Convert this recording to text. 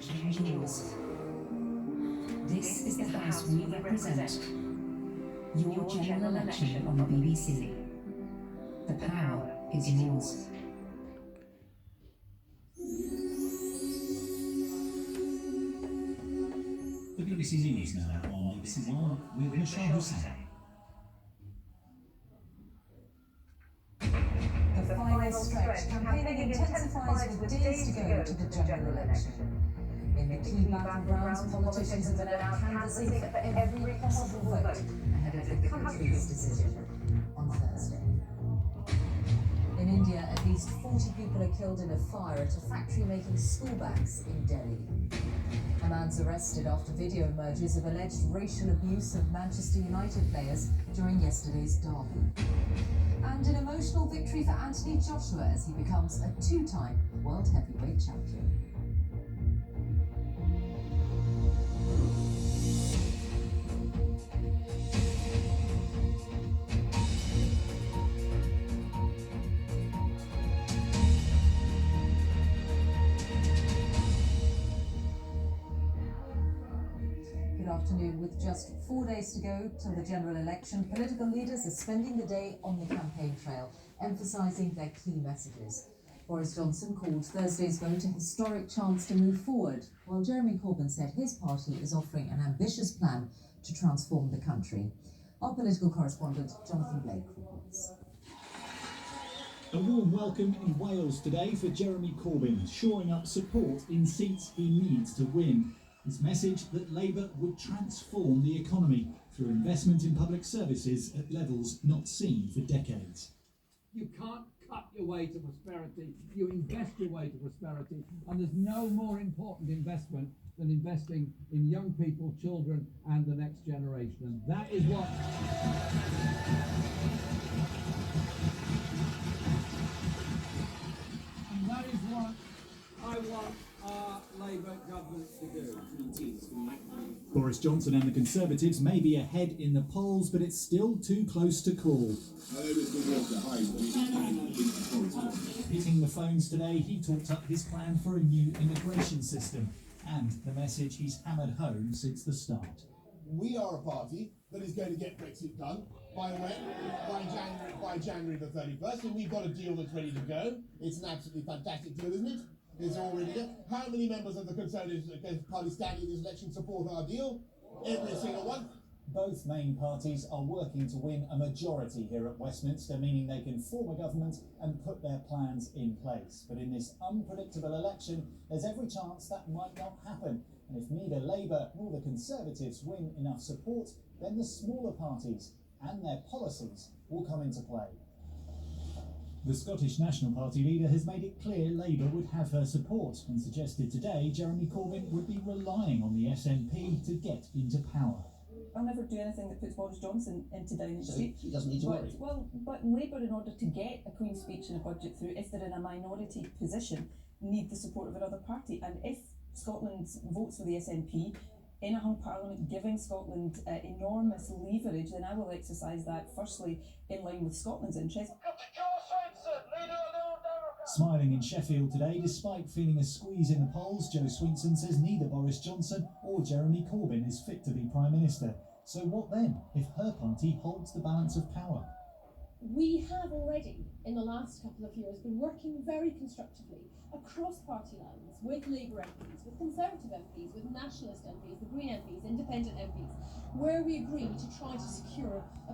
change yours. This is the House we represent. Your general election on the BBC. The power is yours. The BBC News now on BBC One with Michelle Hussain. The final stretch. Campaigning intensifies with days to go to the general election. In the key battlegrounds, politicians have announced candidacy for every possible vote ahead of the country's decision on Thursday. In India, at least 40 people are killed in a fire at a factory making school bags in Delhi. A man's arrested after video emerges of alleged racial abuse of Manchester United players during yesterday's derby. And an emotional victory for Anthony Joshua as he becomes a two-time world heavyweight champion. Good afternoon. With just 4 days to go till the general election, political leaders are spending the day on the campaign trail, emphasising their key messages. Boris Johnson called Thursday's vote a historic chance to move forward, while Jeremy Corbyn said his party is offering an ambitious plan to transform the country. Our political correspondent, Jonathan Blake, reports. A warm welcome in Wales today for Jeremy Corbyn, shoring up support in seats he needs to win. His message that Labour would transform the economy through investment in public services at levels not seen for decades. You can't cut your way to prosperity, you invest your way to prosperity, and there's no more important investment than investing in young people, children, and the next generation. And that is what... And that is what I want our Labour government to do. Boris Johnson and the Conservatives may be ahead in the polls, but it's still too close to call. Hitting the phones today, he talked up his plan for a new immigration system and the message he's hammered home since the start. We are a party that is going to get Brexit done by when? By January the 31st, and we've got a deal that's ready to go. It's an absolutely fantastic deal, isn't it? It's all ready to go. How many members of the Conservative Party standing in this election support our deal? Every single one. Both main parties are working to win a majority here at Westminster, meaning they can form a government and put their plans in place. But in this unpredictable election, there's every chance that might not happen. And if neither Labour nor the Conservatives win enough support, then the smaller parties and their policies will come into play. The Scottish National Party leader has made it clear Labour would have her support and suggested today Jeremy Corbyn would be relying on the SNP to get into power. I'll never do anything that puts Boris Johnson into Downing Street. He doesn't need to worry. But Labour, in order to get a Queen's Speech and a budget through, if they're in a minority position, need the support of another party. And if Scotland votes for the SNP in a hung parliament, giving Scotland enormous leverage, then I will exercise that, firstly, in line with Scotland's interest. Smiling in Sheffield today, despite feeling a squeeze in the polls, Jo Swinson says neither Boris Johnson or Jeremy Corbyn is fit to be Prime Minister. So what then, if her party holds the balance of power? We have already, in the last couple of years, been working very constructively across party lines with Labour MPs, with Conservative MPs, with Nationalist MPs, the Green MPs, Independent MPs, where we agree to try to secure a